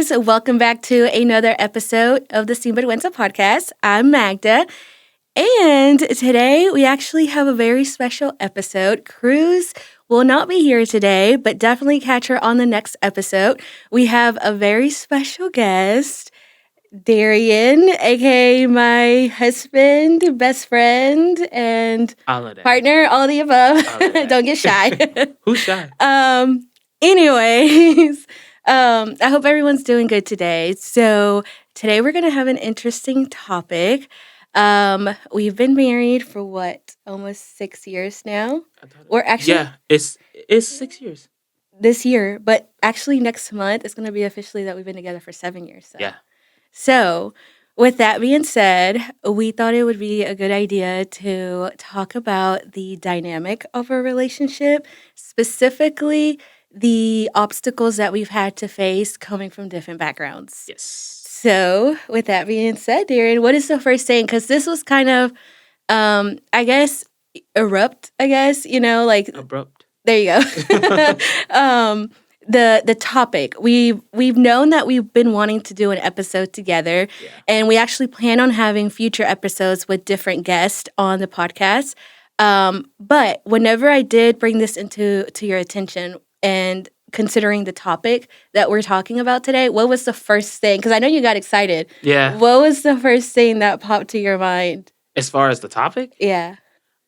guys. Welcome back to another episode of the Sin Vergüenza Podcast. I'm Magda. And today we actually have a very special episode. Cruz will not be here today, but definitely catch her on the next episode. We have a very special guest, Darrian, aka my husband, best friend, and partner, all of the above. Don't get shy. Who's shy? Anyways, I hope everyone's doing good today. So today we're going to have an interesting topic. We've been married for almost 6 years now. Or actually, yeah, it's 6 years this year, but actually next month it's going to be officially that we've been together for 7 years. So. Yeah. So with that being said, we thought it would be a good idea to talk about the dynamic of a relationship, specifically the obstacles that we've had to face coming from different backgrounds. Yes. So, with that being said, Darrian, what is the first thing? Because this was kind of, I guess, abrupt. Abrupt. There you go. The topic. We've known that we've been wanting to do an episode together, and we actually plan on having future episodes with different guests on the podcast. But whenever I did bring this to your attention, and considering the topic that we're talking about today, what was the first thing? Because I know you got excited. Yeah. What was the first thing that popped to your mind? As far as the topic? Yeah.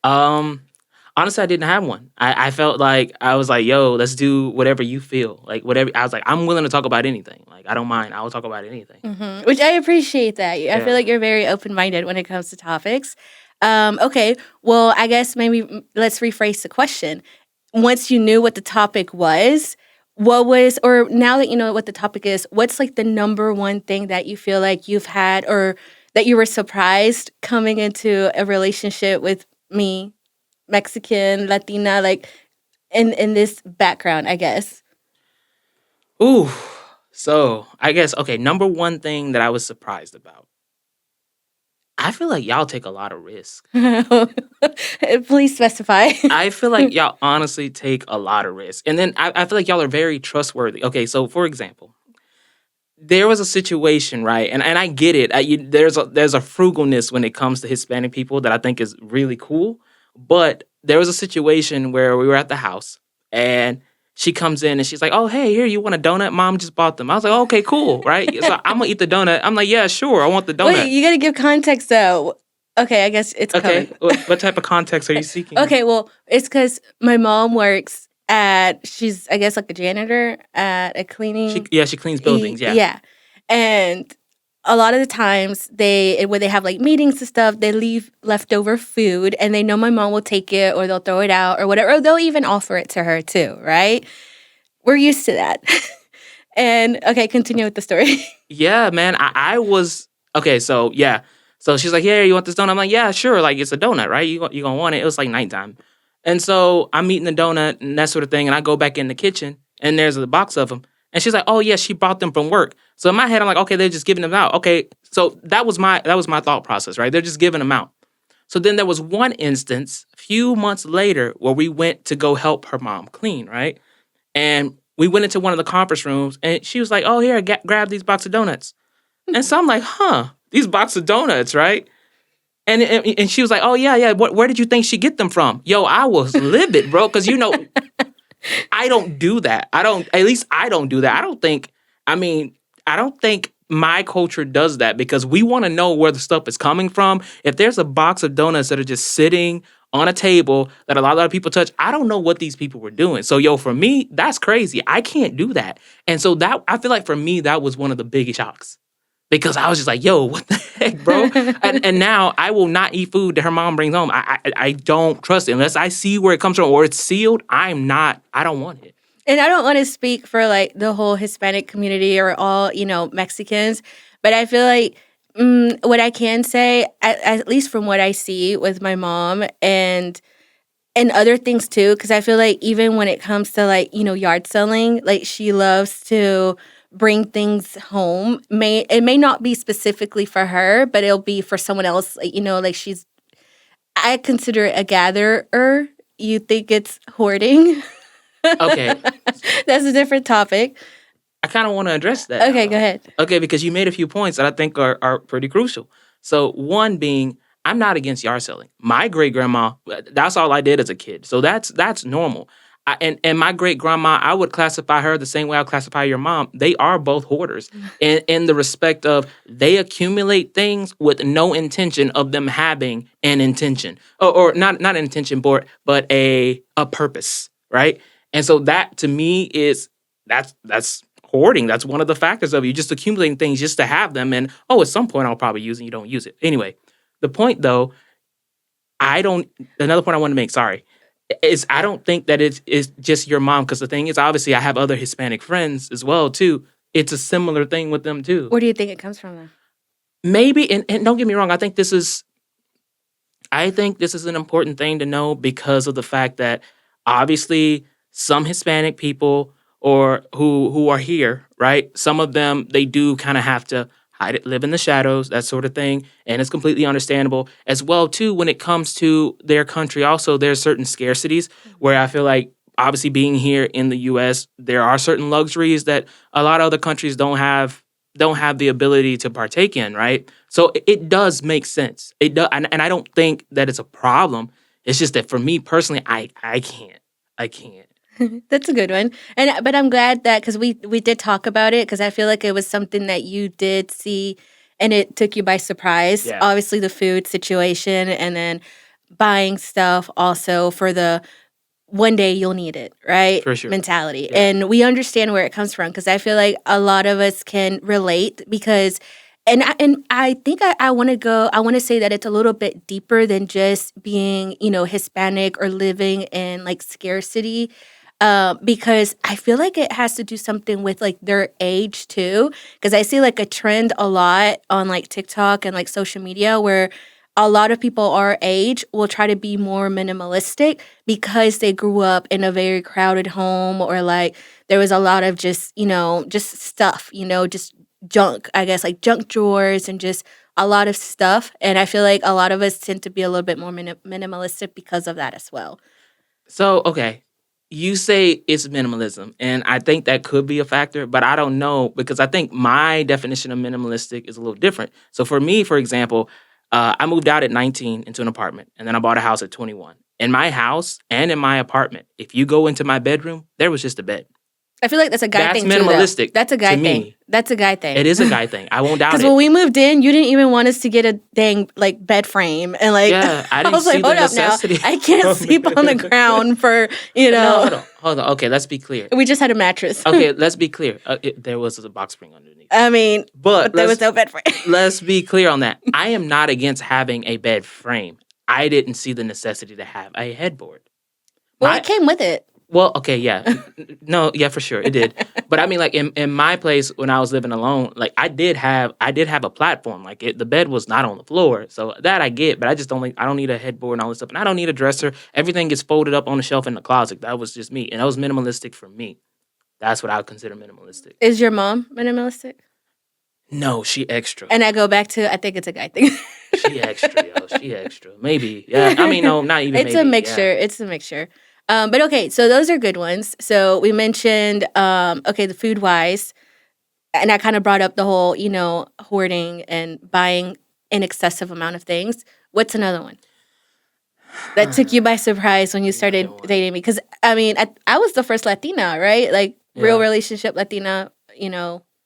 Honestly, I didn't have one. I felt like, I was like, yo, let's do whatever you feel. Like, whatever. I was like, I'm willing to talk about anything. Like, I don't mind. I will talk about anything. Mm-hmm. Which I appreciate that. I feel like you're very open-minded when it comes to topics. Okay. Well, I guess maybe let's rephrase the question. Once you knew what the topic was, or now that you know what the topic is, what's like the number one thing that you feel like you've had or that you were surprised coming into a relationship with me, Mexican, Latina, like in this background, I guess? Ooh. So, I guess, okay, number one thing that I was surprised about. I feel like y'all take a lot of risk. Please specify. I feel like y'all honestly take a lot of risk. And then I feel like y'all are very trustworthy. Okay, so for example, there was a situation, right? And I get it. There's a frugalness when it comes to Hispanic people that I think is really cool. But there was a situation where we were at the house and she comes in and she's like, oh, hey, here, you want a donut? Mom just bought them. I was like, okay, cool, right? So I'm going to eat the donut. I'm like, yeah, sure, I want the donut. Wait, you got to give context, though. Okay, I guess it's okay. What type of context are you seeking? Okay, well, it's because my mom works she's, I guess, like a janitor at a cleaning. She cleans buildings, yeah. Yeah. And a lot of the times, when they have like meetings and stuff, they leave leftover food and they know my mom will take it or they'll throw it out or whatever. Or they'll even offer it to her too, right? We're used to that. And, okay, continue with the story. Yeah, man, I was, okay, so, yeah. So she's like, yeah, you want this donut? I'm like, yeah, sure. Like, it's a donut, right? You gonna want it. It was like nighttime. And so I'm eating the donut and that sort of thing. And I go back in the kitchen and there's a box of them. And she's like, oh, yeah, she brought them from work. So in my head, I'm like, okay, they're just giving them out. Okay, so that was my thought process, right? They're just giving them out. So then there was one instance a few months later where we went to go help her mom clean, right? And we went into one of the conference rooms and she was like, oh, here, grab these box of donuts. And so I'm like, these box of donuts, right? And she was like, oh, yeah. Where did you think she get them from? Yo, I was livid, bro, because, I don't do that. At least I don't do that. I don't think my culture does that because we want to know where the stuff is coming from. If there's a box of donuts that are just sitting on a table that a lot of people touch, I don't know what these people were doing. So, for me, that's crazy. I can't do that. And so I feel like for me, that was one of the biggest shocks. Because I was just like, yo, what the heck, bro? and now I will not eat food that her mom brings home. I don't trust it. Unless I see where it comes from or it's sealed, I don't want it. And I don't want to speak for like the whole Hispanic community or all, Mexicans. But I feel like what I can say, at least from what I see with my mom and other things too, because I feel like even when it comes to like, yard selling, like she loves to bring things home. It may not be specifically for her, but it'll be for someone else. Like I consider it a gatherer. You think it's hoarding? Okay. That's a different topic. I kind of want to address that. Okay, go ahead. Okay, because you made a few points that I think are pretty crucial. So one being, I'm not against yard selling. My great grandma, that's all I did as a kid. So that's normal. And my great grandma, I would classify her the same way I would classify your mom. They are both hoarders in the respect of they accumulate things with no intention of them having an intention or not an intention, but a purpose, right? And so that to me is that's hoarding. That's one of the factors of you just accumulating things just to have them. And at some point I'll probably use it. You don't use it anyway. The point though, another point I want to make. Sorry. Is I don't think that it's just your mom, because the thing is, obviously, I have other Hispanic friends as well, too. It's a similar thing with them, too. Where do you think it comes from, though? Maybe, and don't get me wrong, I think this is an important thing to know because of the fact that, obviously, some Hispanic people or who are here, right? Some of them, they do kind of have to hide it, live in the shadows, that sort of thing. And it's completely understandable as well, too, when it comes to their country. Also, there's certain scarcities where I feel like, obviously, being here in the U.S., there are certain luxuries that a lot of other countries don't have the ability to partake in, right? So it does make sense. It does, and I don't think that it's a problem. It's just that for me personally, I can't. That's a good one. But I'm glad that, because we did talk about it, because I feel like it was something that you did see and it took you by surprise. Yeah. Obviously the food situation, and then buying stuff also for the one day you'll need it, right? For sure. Mentality. Yeah. And we understand where it comes from, because I feel like a lot of us can relate, because I think I want to say that it's a little bit deeper than just being, Hispanic or living in like scarcity. Because I feel like it has to do something with like their age too. Because I see like a trend a lot on like TikTok and like social media where a lot of people our age will try to be more minimalistic because they grew up in a very crowded home, or like there was a lot of just stuff, just junk, I guess, like junk drawers and just a lot of stuff. And I feel like a lot of us tend to be a little bit more minimalistic because of that as well. So, okay, you say it's minimalism, and I think that could be a factor, but I don't know, because I think my definition of minimalistic is a little different. So for me, for example, I moved out at 19 into an apartment, and then I bought a house at 21. In my house and in my apartment, if you go into my bedroom, there was just a bed. I feel like that's a guy thing. That's minimalistic. Too, that's a guy to thing. Me. That's a guy thing. It is a guy thing. I won't doubt it. Because when we moved in, you didn't even want us to get a dang like bed frame, and like I didn't was like, see the hold up necessity. now, I can't sleep on the ground for No, hold on. Okay, let's be clear. We just had a mattress. Okay, let's be clear. There was a box spring underneath. I mean, but there was no bed frame. Let's be clear on that. I am not against having a bed frame. I didn't see the necessity to have a headboard. Well, it came with it. Well, okay, yeah. No, yeah, for sure, it did. But I mean, like in my place when I was living alone, like I did have a platform. Like the bed was not on the floor, so that I get. But I don't need a headboard and all this stuff, and I don't need a dresser. Everything gets folded up on the shelf in the closet. That was just me, and that was minimalistic for me. That's what I would consider minimalistic. Is your mom minimalistic? No, she extra. And I go back to, I think it's a guy thing. She extra, yo. She extra. Maybe, yeah. I mean, no, not even. It's a mixture. Yeah. It's a mixture. But okay, so those are good ones. So we mentioned, the food wise, and I kind of brought up the whole, hoarding and buying an excessive amount of things. What's another one that took you by surprise when you started dating me? Because I mean, I was the first Latina, right? Like real relationship Latina,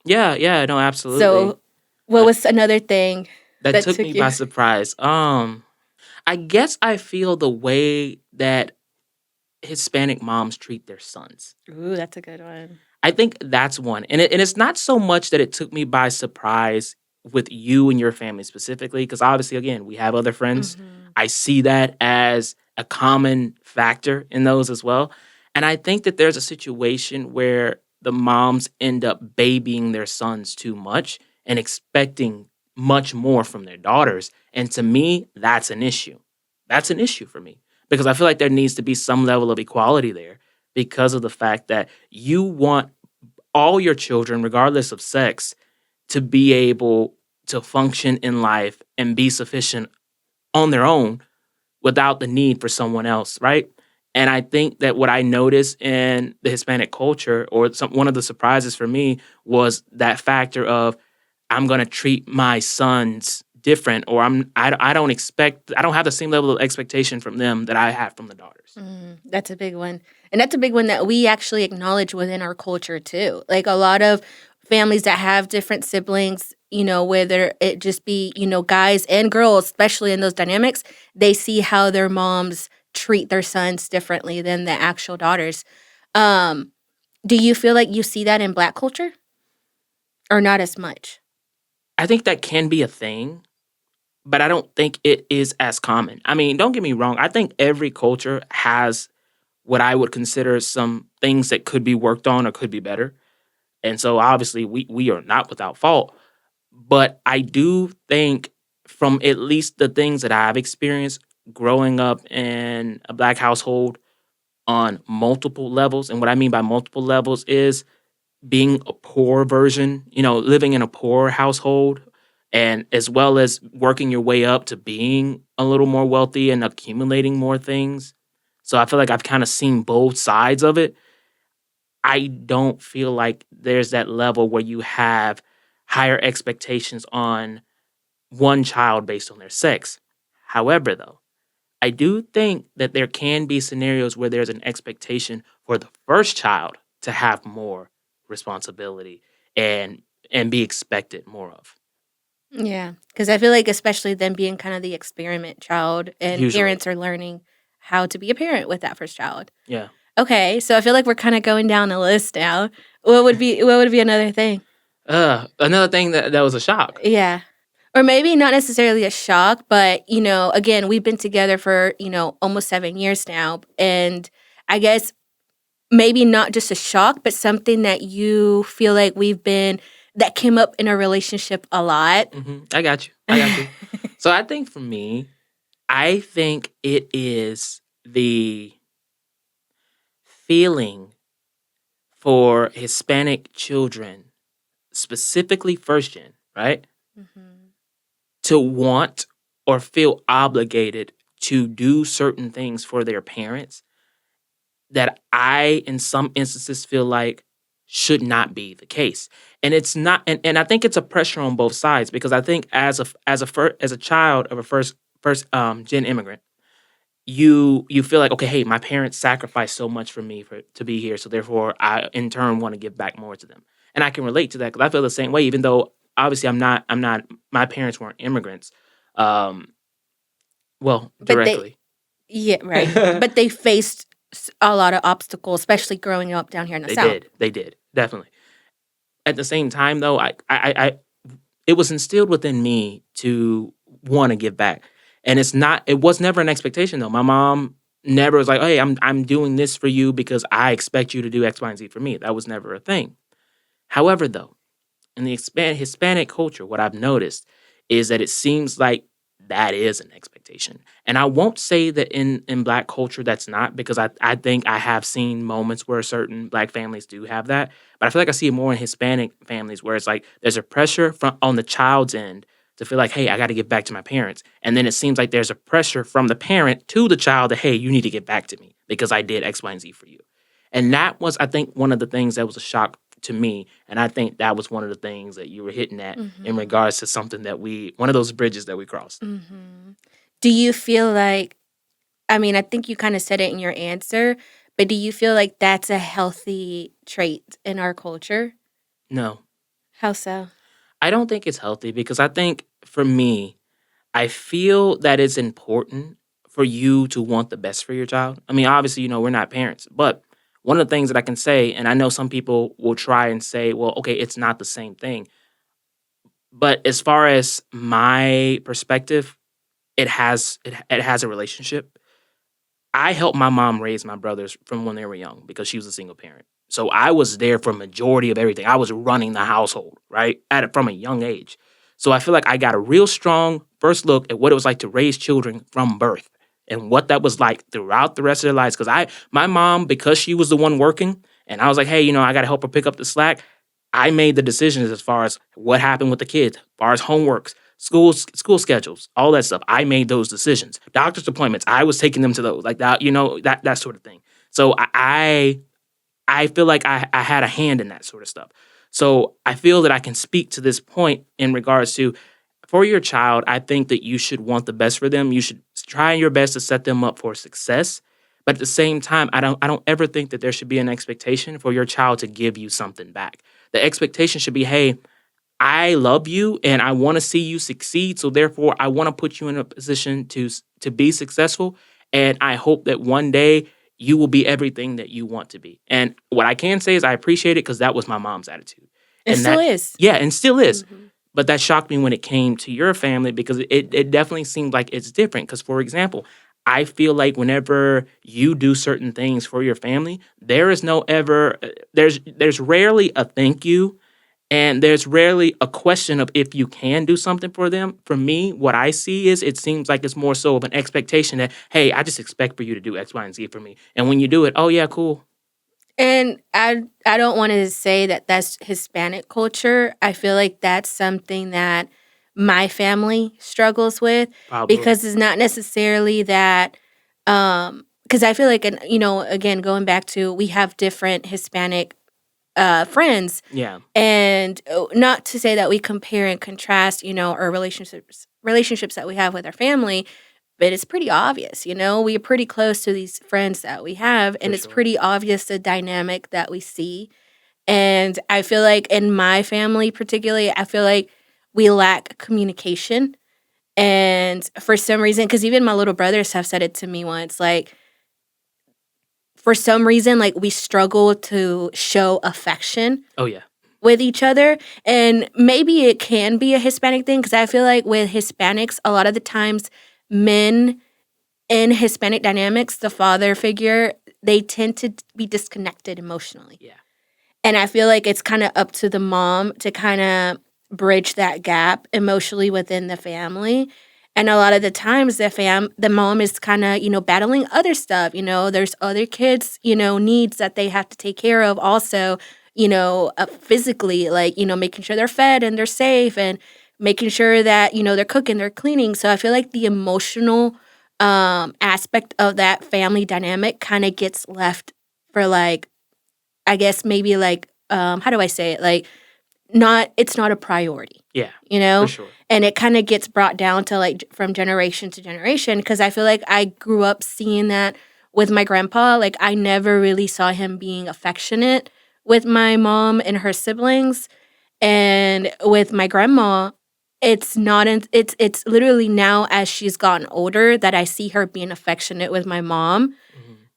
Yeah, no, absolutely. So what was another thing that took me by surprise? I guess I feel the way that Hispanic moms treat their sons. Ooh, that's a good one. I think that's one. And it's not so much that it took me by surprise with you and your family specifically, because obviously, again, we have other friends. Mm-hmm. I see that as a common factor in those as well. And I think that there's a situation where the moms end up babying their sons too much and expecting much more from their daughters. And to me, that's an issue. That's an issue for me. Because I feel like there needs to be some level of equality there, because of the fact that you want all your children, regardless of sex, to be able to function in life and be sufficient on their own without the need for someone else, right? And I think that what I noticed in the Hispanic culture, or one of the surprises for me, was that factor of I'm going to treat my sons different, or I don't have the same level of expectation from them that I have from the daughters. That's a big one. And that's a big one that we actually acknowledge within our culture too. Like a lot of families that have different siblings, whether it just be, guys and girls, especially in those dynamics, they see how their moms treat their sons differently than the actual daughters. Do you feel like you see that in Black culture? Or not as much? I think that can be a thing, but I don't think it is as common. I mean, don't get me wrong. I think every culture has what I would consider some things that could be worked on or could be better. And so obviously we are not without fault. But I do think from at least the things that I've experienced growing up in a Black household on multiple levels, and what I mean by multiple levels is being a poor version, living in a poor household, and as well as working your way up to being a little more wealthy and accumulating more things. So I feel like I've kind of seen both sides of it. I don't feel like there's that level where you have higher expectations on one child based on their sex. However, though, I do think that there can be scenarios where there's an expectation for the first child to have more responsibility and be expected more of. Yeah, because I feel like especially them being kind of the experiment child, and Usually. parents are learning how to be a parent with that first child. Yeah. Okay, so I feel like we're kind of going down the list now. What would be another thing? Another thing that was a shock. Yeah. Or maybe not necessarily a shock, but again, we've been together for, almost 7 years now, and I guess maybe not just a shock, but something that you feel like that came up in a relationship a lot. I got you. So I think for me, I think it is the feeling for Hispanic children, specifically first gen, right? To want or feel obligated to do certain things for their parents that I, in some instances, feel like should not be the case. And it's not, and I think it's a pressure on both sides, because I think as a child of a first gen immigrant, you feel like, okay, hey, my parents sacrificed so much for me to be here, so therefore I in turn want to give back more to them. And I can relate to that because I feel the same way, even though obviously I'm not my parents weren't immigrants. Well, directly. Yeah, right. But they faced a lot of obstacles, especially growing up down here in the South. They did, definitely. At the same time, though, I it was instilled within me to want to give back, and it was never an expectation though. My mom never was like, "Hey, I'm doing this for you because I expect you to do X, Y, and Z for me." That was never a thing. However, though, in the Hispanic culture, what I've noticed is that it seems like that is an expectation. And I won't say that in Black culture that's not, because I think I have seen moments where certain Black families do have that. But I feel like I see it more in Hispanic families where it's like there's a pressure on the child's end to feel like, hey, I got to give back to my parents. And then it seems like there's a pressure from the parent to the child that, hey, you need to get back to me because I did X, Y, and Z for you. And that was, I think, one of the things that was a shock to me. And I think that was one of the things that you were hitting at in regards to something that one of those bridges that we crossed. Do you feel like, I mean, I think you kind of said it in your answer, but do you feel like that's a healthy trait in our culture? No. How so? I don't think it's healthy because I think for me, I feel that it's important for you to want the best for your child. I mean, obviously, we're not parents, but one of the things that I can say, and I know some people will try and say, well, okay, it's not the same thing. But as far as my perspective, it has a relationship. I helped my mom raise my brothers from when they were young because she was a single parent. So I was there for majority of everything. I was running the household, right? From a young age. So I feel like I got a real strong first look at what it was like to raise children from birth and what that was like throughout the rest of their lives. Because my mom, because she was the one working, and I was like, hey, I got to help her pick up the slack. I made the decisions as far as what happened with the kids, as far as homeworks, school schedules, all that stuff. I made those decisions. Doctor's appointments, I was taking them to those, like that, that sort of thing. So I feel like I had a hand in that sort of stuff. So I feel that I can speak to this point in regards to, for your child, I think that you should want the best for them. You should try your best to set them up for success. But at the same time, I don't ever think that there should be an expectation for your child to give you something back. The expectation should be, hey, I love you and I want to see you succeed. So therefore, I want to put you in a position to be successful. And I hope that one day you will be everything that you want to be. And what I can say is I appreciate it because that was my mom's attitude. It And still that, is. yeah, and still is. Mhm. But that shocked me when it came to your family because it definitely seemed like it's different. Because, for example, I feel like whenever you do certain things for your family, there is no ever there's rarely a thank you, and there's rarely a question of if you can do something for them. For me, what I see is it seems like it's more so of an expectation that, hey, I just expect for you to do X, Y, and Z for me. And when you do it, oh yeah, cool. And I don't want to say that that's Hispanic culture. I feel like that's something that my family struggles with Probably. because it's not necessarily that because I feel like, and again, going back to, we have different Hispanic friends, Yeah. and not to say that we compare and contrast, our relationships that we have with our family, but it's pretty obvious, we are pretty close to these friends that we have, and For it's sure. pretty obvious the dynamic that we see. And I feel like in my family particularly, I feel like we lack communication. And for some reason, because even my little brothers have said it to me once, like, for some reason, like, we struggle to show affection Oh yeah. with each other. And maybe it can be a Hispanic thing, because I feel like with Hispanics, a lot of the times men in Hispanic dynamics, the father figure, they tend to be disconnected emotionally. Yeah. And I feel like it's kind of up to the mom to kind of bridge that gap emotionally within the family. And a lot of the times the mom is kind of, battling other stuff. There's other kids, needs that they have to take care of also, physically, like, making sure they're fed and they're safe, and making sure that, they're cooking, they're cleaning. So I feel like the emotional aspect of that family dynamic kind of gets left for, like, I guess maybe, like, how do I say it? Like, it's not a priority, Yeah. For sure. and it kind of gets brought down to, like, from generation to generation, because I feel like I grew up seeing that with my grandpa. Like, I never really saw him being affectionate with my mom and her siblings, and with my grandma, it's not. It's literally now, as she's gotten older, that I see her being affectionate with my mom.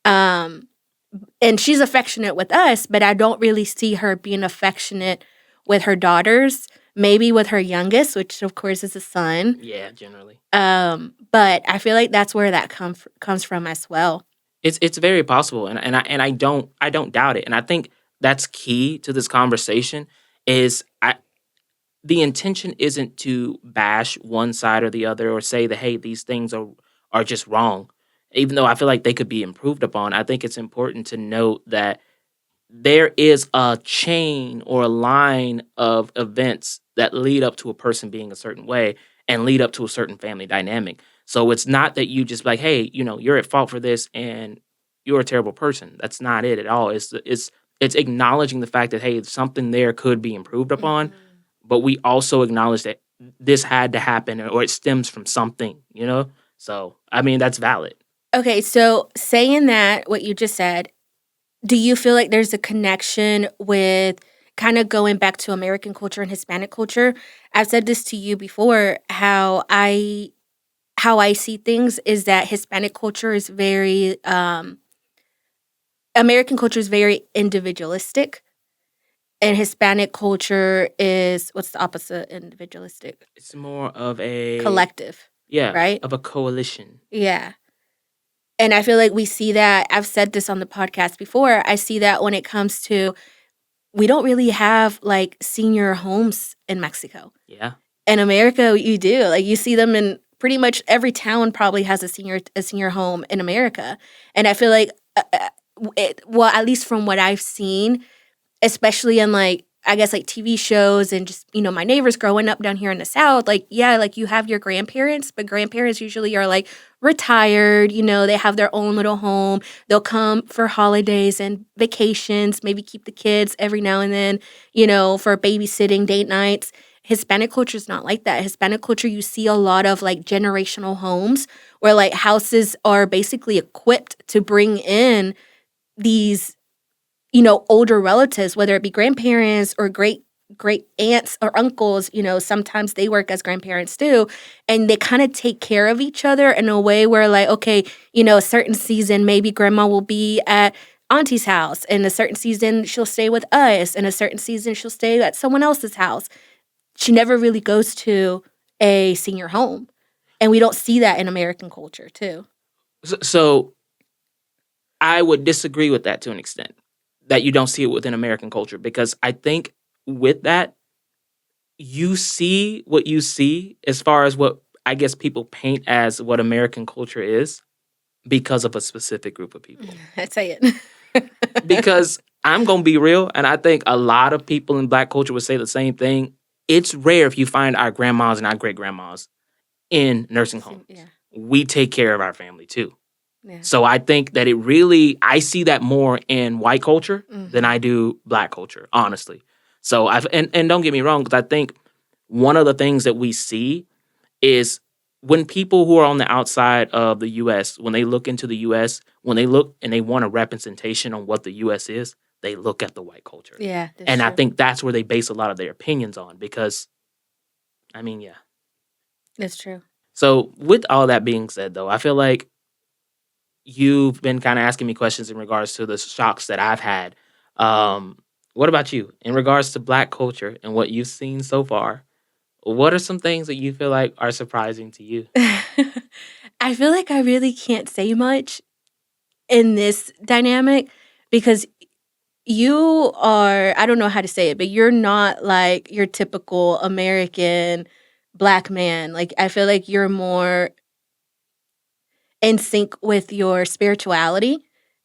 Mhm. And she's affectionate with us, but I don't really see her being affectionate with her daughters. Maybe with her youngest, which of course is a son. Yeah, generally. But I feel like that's where that comes from as well. It's very possible, and I don't doubt it, and I think that's key to this conversation. Is the intention isn't to bash one side or the other, or say that, hey, these things are just wrong, even though I feel like they could be improved upon. I think it's important to note that there is a chain or a line of events that lead up to a person being a certain way and lead up to a certain family dynamic. So it's not that you just like, hey, you're at fault for this and you're a terrible person. That's not it at all. It's acknowledging the fact that, hey, something there could be improved upon, but we also acknowledge that this had to happen or it stems from something. So I mean that's valid. Okay, so saying that, what you just said, do you feel like there's a connection with kind of going back to American culture and Hispanic culture? I've said this to you before, how I see things is that Hispanic culture is very American culture is very individualistic, and Hispanic culture is, what's the opposite individualistic? It's more of a Collective, yeah, right? of a coalition. Yeah. And I feel like we see that. I've said this on the podcast before. I see that when it comes to, we don't really have, like, senior homes in Mexico. Yeah. In America, you do. Like, you see them in pretty much every town. Probably has a senior home in America. And I feel like, well, at least from what I've seen, especially in, like, I guess like TV shows and just, my neighbors growing up down here in the South, like, yeah, like you have your grandparents, but grandparents usually are like retired, they have their own little home. They'll come for holidays and vacations, maybe keep the kids every now and then, for babysitting, date nights. Hispanic culture is not like that. Hispanic culture, you see a lot of like generational homes where like houses are basically equipped to bring in these older relatives, whether it be grandparents or great aunts or uncles, sometimes they work as grandparents too. And they kind of take care of each other in a way where like, okay, a certain season, maybe grandma will be at auntie's house, and a certain season she'll stay with us, and a certain season she'll stay at someone else's house. She never really goes to a senior home. And we don't see that in American culture too. So I would disagree with that to an extent, that you don't see it within American culture, because I think with that, you see what you see as far as what I guess people paint as what American culture is because of a specific group of people. I'd say it. Because I'm going to be real, and I think a lot of people in Black culture would say the same thing. It's rare if you find our grandmas and our great-grandmas in nursing homes. Yeah. We take care of our family too. Yeah. So I think that I see that more in white culture than I do Black culture, honestly. So and don't get me wrong, because I think one of the things that we see is when people who are on the outside of the U.S., when they look into the U.S., when they look and they want a representation on what the U.S. is, they look at the white culture. Yeah, and true. I think that's where they base a lot of their opinions on, because, I mean, yeah. That's true. So with all that being said, though, I feel like you've been kind of asking me questions in regards to the shocks that I've had. What about you? In regards to Black culture and what you've seen so far, what are some things that you feel like are surprising to you? I feel like I really can't say much in this dynamic because you are, I don't know how to say it, but you're not like your typical American Black man. Like, I feel like you're more in sync with your spirituality.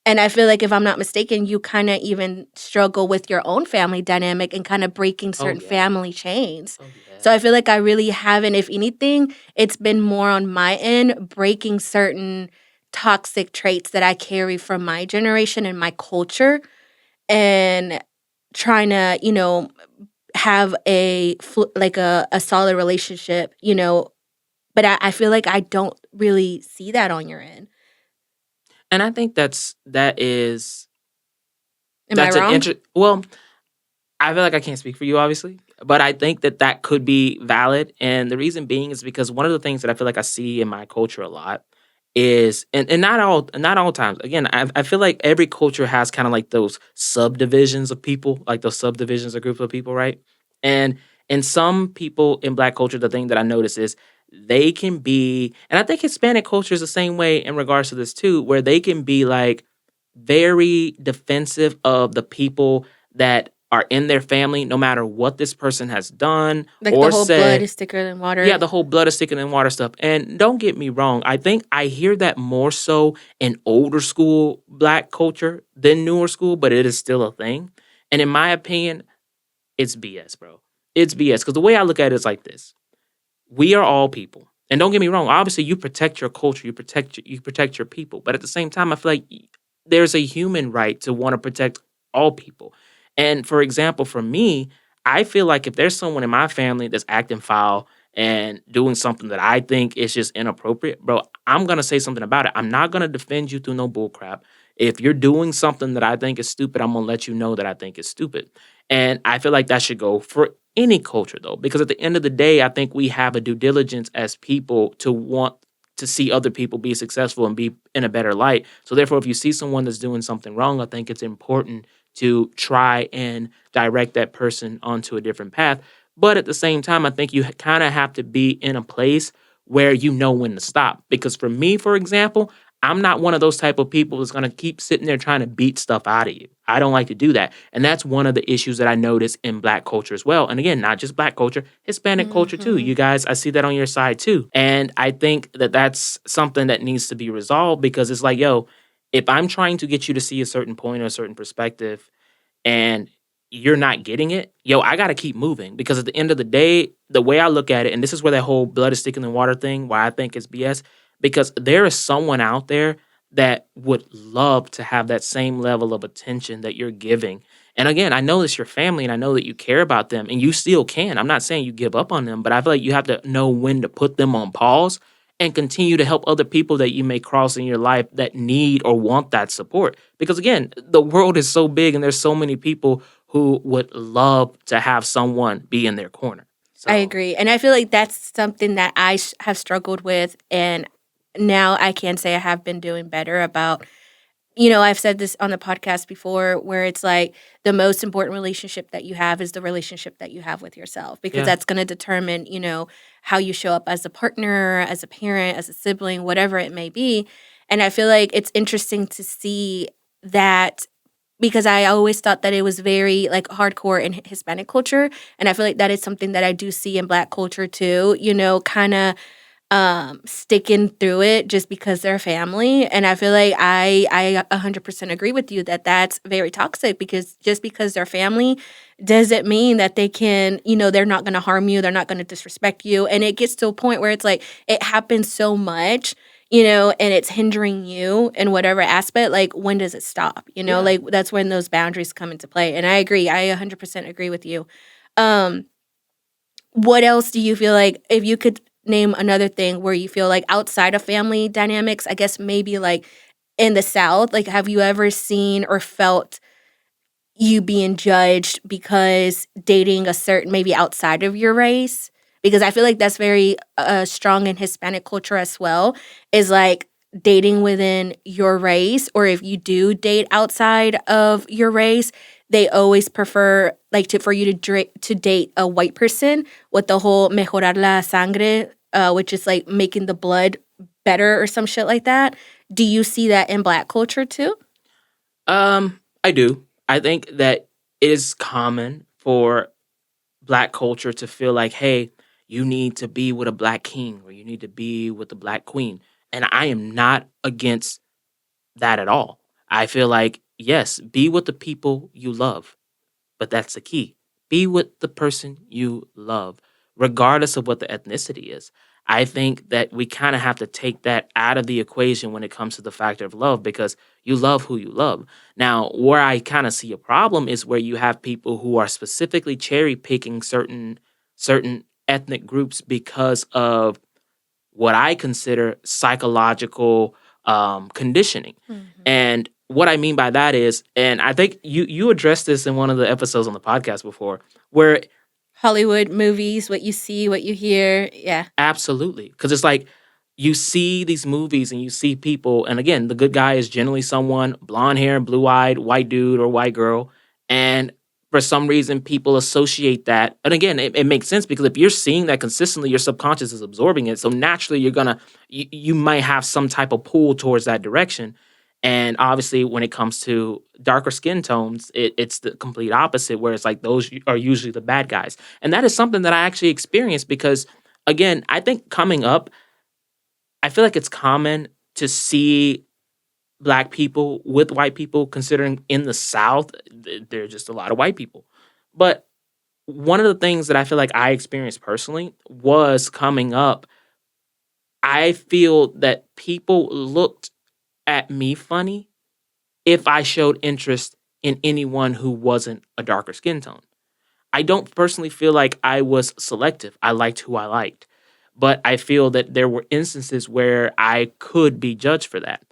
And I feel like, if I'm not mistaken, you kind of even struggle with your own family dynamic and kind of breaking certain family chains. So I feel like I really haven't. If anything, it's been more on my end, breaking certain toxic traits that I carry from my generation and my culture, and trying to, have a solid relationship, but I feel like I don't really see that on your end. And I think that is. Am I wrong? Well, I feel like I can't speak for you, obviously, but I think that could be valid. And the reason being is because one of the things that I feel like I see in my culture a lot is, and not all times. Again, I feel like every culture has kind of like those subdivisions of people, like those subdivisions of groups of people, right? And in some people in Black culture, the thing that I notice is they can be, and I think Hispanic culture is the same way in regards to this too, where they can be like very defensive of the people that are in their family, no matter what this person has done Like or the whole said. blood is thicker than water. Yeah, the whole blood is thicker than water stuff. And don't get me wrong, I think I hear that more so in older school Black culture than newer school, but it is still a thing. And in my opinion, it's BS, bro. It's BS. Because the way I look at it is like this. We are all people. And don't get me wrong, obviously you protect your culture, you protect your people. But at the same time, I feel like there's a human right to want to protect all people. And for example, for me, I feel like if there's someone in my family that's acting foul and doing something that I think is just inappropriate, bro, I'm going to say something about it. I'm not going to defend you through no bull crap. If you're doing something that I think is stupid, I'm going to let you know that I think is stupid. And I feel like that should go for any culture, though, because at the end of the day, I think we have a due diligence as people to want to see other people be successful and be in a better light. So therefore, if you see someone that's doing something wrong, I think it's important to try and direct that person onto a different path. But at the same time, I think you kind of have to be in a place where you know when to stop. Because for me, for example, I'm not one of those type of people that's going to keep sitting there trying to beat stuff out of you. I don't like to do that. And that's one of the issues that I notice in Black culture as well. And again, not just Black culture, Hispanic culture too. You guys, I see that on your side too. And I think that that's something that needs to be resolved, because it's like, yo, if I'm trying to get you to see a certain point or a certain perspective, and you're not getting it, yo, I got to keep moving because at the end of the day, the way I look at it, and this is where that whole blood is thicker than water thing, why I think it's BS, because there is someone out there that would love to have that same level of attention that you're giving. And again, I know it's your family and I know that you care about them and you still can. I'm not saying you give up on them, but I feel like you have to know when to put them on pause and continue to help other people that you may cross in your life that need or want that support. Because again, the world is so big and there's so many people who would love to have someone be in their corner. I So, agree. And I feel like that's something that have struggled with. And now I can say I have been doing better about, I've said this on the podcast before where it's like the most important relationship that you have is the relationship that you have with yourself because yeah. that's going to determine, how you show up as a partner, as a parent, as a sibling, whatever it may be. And I feel like it's interesting to see that because I always thought that it was very like hardcore in Hispanic culture. And I feel like that is something that I do see in Black culture too, kind of sticking through it just because they're family. And I feel like I 100% agree with you that that's very toxic because just because they're family doesn't mean that they can, they're not going to harm you, they're not going to disrespect you. And it gets to a point where it's like it happens so much, and it's hindering you in whatever aspect. Like, when does it stop? Yeah. Like that's when those boundaries come into play. And I agree. I 100% agree with you. Um, what else do you feel like if you could name another thing where you feel like outside of family dynamics, I guess maybe like in the South, like have you ever seen or felt you being judged because dating a certain maybe outside of your race? Because I feel like that's very strong in Hispanic culture as well, is like dating within your race, or if you do date outside of your race, they always prefer like for you to date a white person with the whole mejorar la sangre, which is like making the blood better or some shit like that. Do you see that in Black culture too? I do. I think that it is common for Black culture to feel like, hey, you need to be with a Black king or you need to be with a Black queen. And I am not against that at all. I feel like, yes, be with the people you love. But that's the key. Be with the person you love, regardless of what the ethnicity is. I think that we kind of have to take that out of the equation when it comes to the factor of love because you love who you love. Now, where I kind of see a problem is where you have people who are specifically cherry picking certain ethnic groups because of what I consider psychological conditioning. Mhm. And what I mean by that is, and I think you addressed this in one of the episodes on the podcast before, where Hollywood movies, what you see, what you hear. Yeah. absolutely, because it's like you see these movies and you see people, and again, the good guy is generally someone blonde hair, blue eyed, white dude or white girl, and for some reason people associate that. And again, it makes sense because if you're seeing that consistently, your subconscious is absorbing it. So naturally, you might have some type of pull towards that direction. And obviously, when it comes to darker skin tones, it's the complete opposite, where it's like those are usually the bad guys. And that is something that I actually experienced because, again, I think coming up, I feel like it's common to see Black people with white people, considering in the South, there are just a lot of white people. But one of the things that I feel like I experienced personally was coming up, I feel that people looked at me funny if I showed interest in anyone who wasn't a darker skin tone. I don't personally feel like I was selective. I liked who I liked. But I feel that there were instances where I could be judged for that.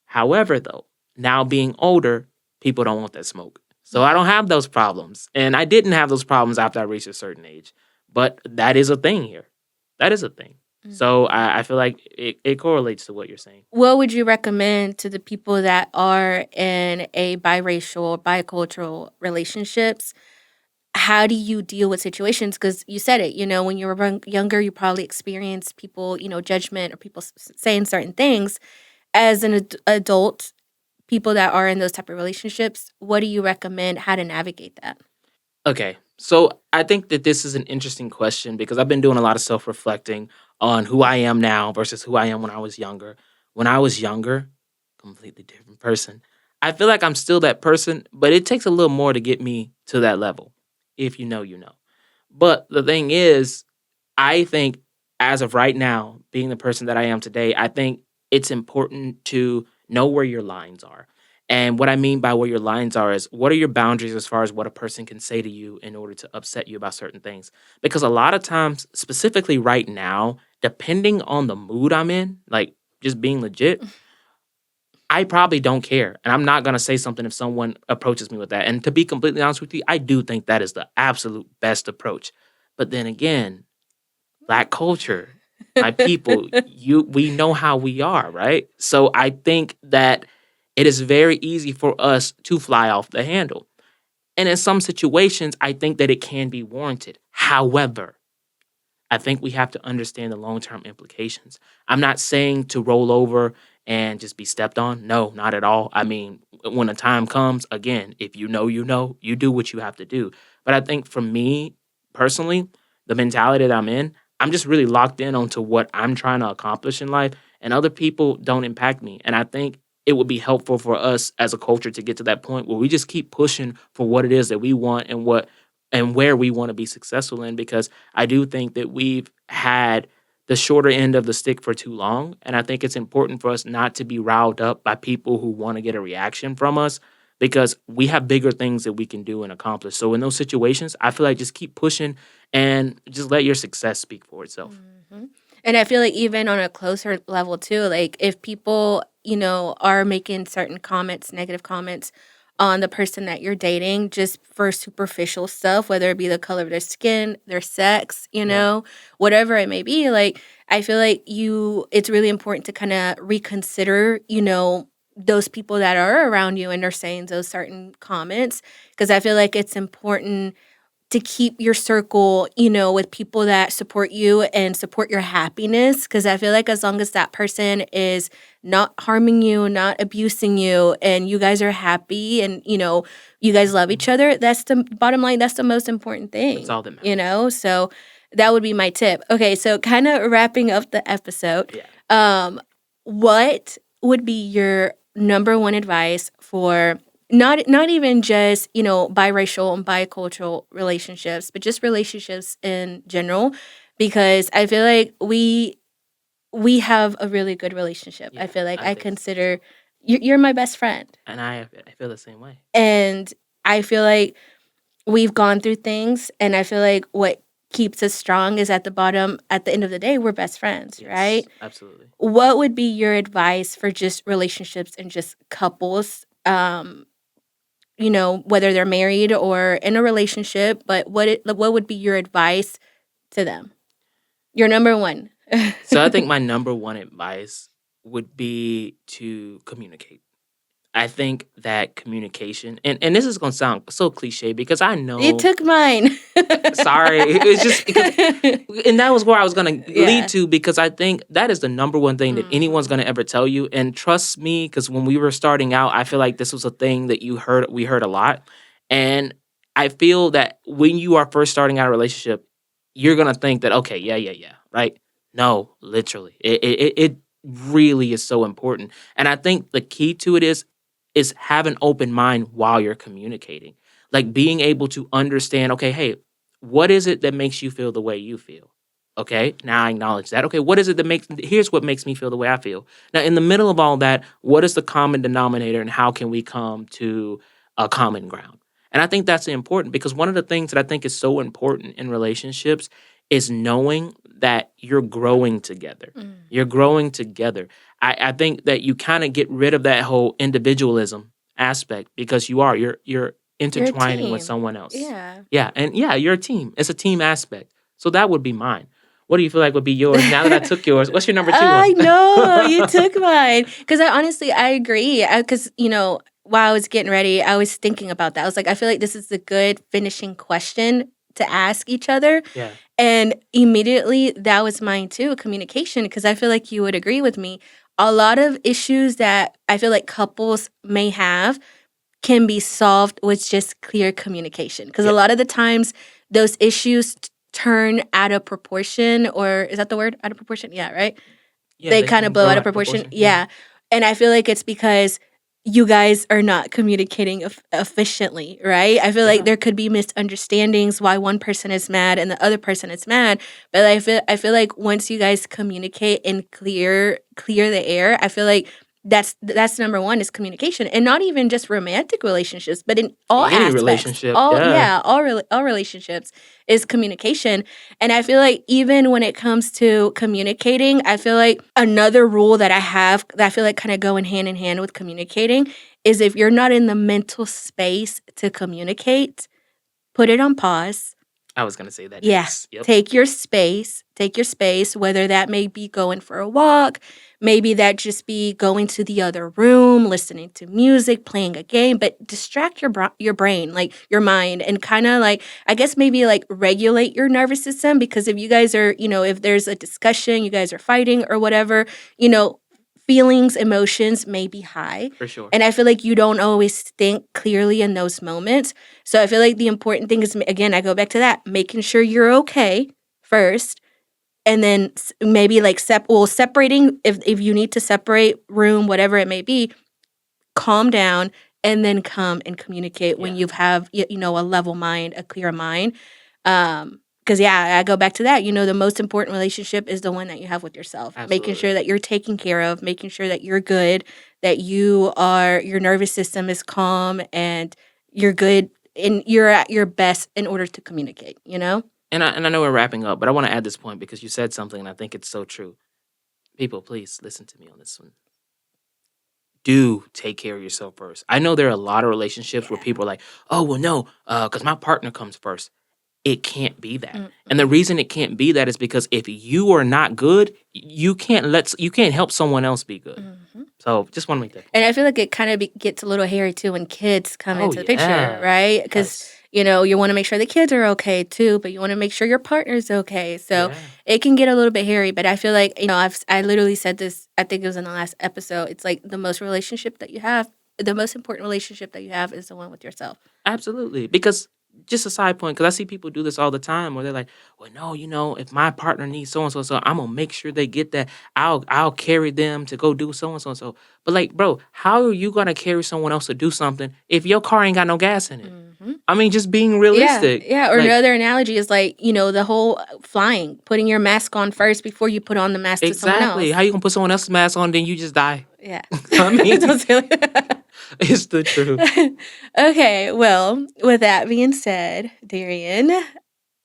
However, though, now being older, people don't want that smoke. So I don't have those problems. And I didn't have those problems after I reached a certain age. But that is a thing here. That is a thing. So I feel like it correlates to what you're saying. What would you recommend to the people that are in a biracial, bicultural relationships? How do you deal with situations? Because you said it, when you were younger, you probably experienced people, judgment or people saying certain things. As an adult, people that are in those type of relationships, what do you recommend how to navigate that? Okay. So I think that this is an interesting question because I've been doing a lot of self reflecting on who I am now versus who I am when I was younger. When I was younger, completely different person. I feel like I'm still that person, but it takes a little more to get me to that level. If you know, you know. But the thing is, I think as of right now, being the person that I am today, I think it's important to know where your lines are. And what I mean by where your lines are is what are your boundaries as far as what a person can say to you in order to upset you about certain things. Because a lot of times, specifically right now, depending on the mood I'm in, like just being legit, I probably don't care. And I'm not going to say something if someone approaches me with that. And to be completely honest with you, I do think that is the absolute best approach. But then again, Black culture, my people, we know how we are, right? So I think that it is very easy for us to fly off the handle. And in some situations, I think that it can be warranted. However, I think we have to understand the long-term implications. I'm not saying to roll over and just be stepped on. No, not at all. I mean, when the time comes, again, if you know, you do what you have to do. But I think for me personally, the mentality that I'm in, I'm just really locked in onto what I'm trying to accomplish in life, and other people don't impact me. And I think it would be helpful for us as a culture to get to that point where we just keep pushing for what it is that we want and what and where we want to be successful in, because I do think that we've had the shorter end of the stick for too long. And I think it's important for us not to be riled up by people who want to get a reaction from us, because we have bigger things that we can do and accomplish. So in those situations, I feel like just keep pushing and just let your success speak for itself. Hmm. And I feel like even on a closer level too, like if people, are making certain comments, negative comments on the person that you're dating just for superficial stuff, whether it be the color of their skin, their sex, Yeah. whatever it may be, like I feel like it's really important to kind of reconsider, those people that are around you and they're saying those certain comments, because I feel like it's important to keep your circle, with people that support you and support your happiness. Because I feel like as long as that person is not harming you, not abusing you, and you guys are happy and, you guys love each other, that's the bottom line. That's the most important That's thing, all that matters. So that would be my tip. Okay, so kind of wrapping up the episode, Yeah. what would be your number one advice for not even just biracial and bicultural relationships, but just relationships in general, because I feel like we have a really good relationship. I Yeah. feel like I I think so consider too. you're my best friend, And I feel the same way. and I feel like we've gone through things, and I feel like what keeps us strong is at the end of the day, we're best friends, right? Yes, absolutely. What would be your advice for just relationships and just couples, whether they're married or in a relationship, but what would be your advice to them? Your number one. So I think my number one advice would be to communicate. I think that communication, and this is going to sound so cliche because I You know, took mine. sorry, it's just because, and that was where I was going to lead Yeah. to, because I think that is the number one thing that anyone's Mhm. going to ever tell you. And trust me, because when we were starting out, I feel like this was a thing that we heard a lot. And I feel that when you are first starting out a relationship, you're going to think that, okay, yeah, right? No, literally. It really is so important. And I think the key to it is have an open mind while you're communicating. Like being able to understand, okay, hey, what is it that makes you feel the way you feel? Okay, now I acknowledge that. Okay, what is it that here's what makes me feel the way I feel. Now, in the middle of all that, what is the common denominator and how can we come to a common ground? And I think that's important, because one of the things that I think is so important in relationships is knowing that you're growing together. Mm. You're growing together. I think that you kind of get rid of that whole individualism aspect, because you're You're a intertwining with team. someone else. Yeah. Yeah, and yeah, you're a team. It's a team aspect. So that would be mine. What do you feel like would be yours? Now that I took yours, what's your number two I one? know you took mine, because I agree. Because while I was getting ready, I was thinking about that. I was like, I feel like this is a good finishing question to ask each other, Yeah, and immediately that was mine too, communication. Because I feel like you would agree with me. A lot of issues that I feel like couples may have can be solved with just clear communication. Because a yeah, lot of the times those issues turn out of proportion, or is that the word? Out of proportion? Yeah, right? yeah. They They kind of can blow grow out of out of proportion. proportion. Yeah, Yeah. And I feel like it's because you guys are not communicating efficiently, right? I feel like Yeah. there could be misunderstandings why one person is mad and the other person is mad, but I feel like once you guys communicate and clear the air, I feel like that's number one is communication, and not even just romantic relationships, but in all Any aspects, relationship, yeah. all relationships is communication. And I feel like even when it comes to communicating, I feel like another rule that I have that I feel like kind of going hand in hand with communicating is if you're not in the mental space to communicate, put it on pause. I was gonna say that Yeah. next. Yep. Take your space. Take your space, whether that may be going for a walk, maybe that just be going to the other room, listening to music, playing a game, but distract your brain, like your mind, and kind of like, I guess maybe like regulate your nervous system, because if you guys are, if there's a discussion, you guys are fighting or whatever, feelings, emotions may be high. For sure. And I feel like you don't always think clearly in those moments. So I feel like the important thing is, again, I go back to that, making sure you're okay first. And then maybe like separating, if you need to separate room, whatever it may be, calm down and then come and communicate when Yeah. you have, a level mind, a clear mind. Because I go back to that. The most important relationship is the one that you have with yourself. Making sure Absolutely. that you're taken care of, making sure that you're good, that your nervous system is calm, and you're good, and you're at your best in order to communicate. And I know we're wrapping up, but I want to add this point because you said something and I think it's so true. People, please listen to me on this one. Do take care of yourself first. I know there are a lot of relationships where people are like, "Oh, well, no, because my partner comes first." It can't be that. And the reason it can't be that is because if you are not good, you can't help someone else be good. Mhm. So just want to make that point. And I feel like it kind of gets a little hairy too when kids come Oh, into the picture, yeah. right? Because Yes. you want to make sure the kids are okay too, but you want to make sure your partner's okay. So Yeah. it can get a little bit hairy. But I feel like I literally said this. I think it was in the last episode. It's like the most important relationship that you have is the one with yourself. Absolutely. Because just a side point, because I see people do this all the time where they're like, well, no, if my partner needs so and so, I'm gonna make sure they get that. I'll carry them to go do so and so and so. But like, bro, how are you gonna carry someone else to do something if your car ain't got no gas in it? Mm-hmm. I mean, just being realistic. Yeah. Or Like, another analogy is like, the whole flying, putting your mask on first before you put on the mask to someone exactly. else. How you gonna put someone else's mask on, then you just die? Yeah. I mean, Don't say like that. it's the truth. Okay, well, with that being said, Darrian,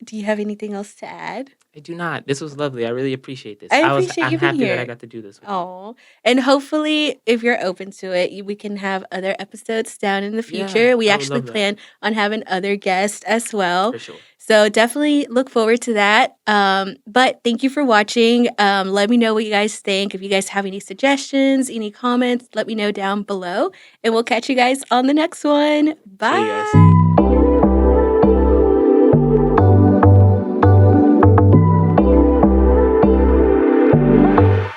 do you have anything else to add? I do not. This was lovely. I really appreciate this. I appreciate I'm you being happy that I here. got to do this with you. Oh, and hopefully, if you're open to it, we can have other episodes down in the Yeah, future. We I would actually love that. plan on having other guests as well. For sure. So definitely look forward to that. But thank you for watching. Let me know what you guys think. If you guys have any suggestions, any comments, let me know down below. And we'll catch you guys on the next one. See you guys. Bye.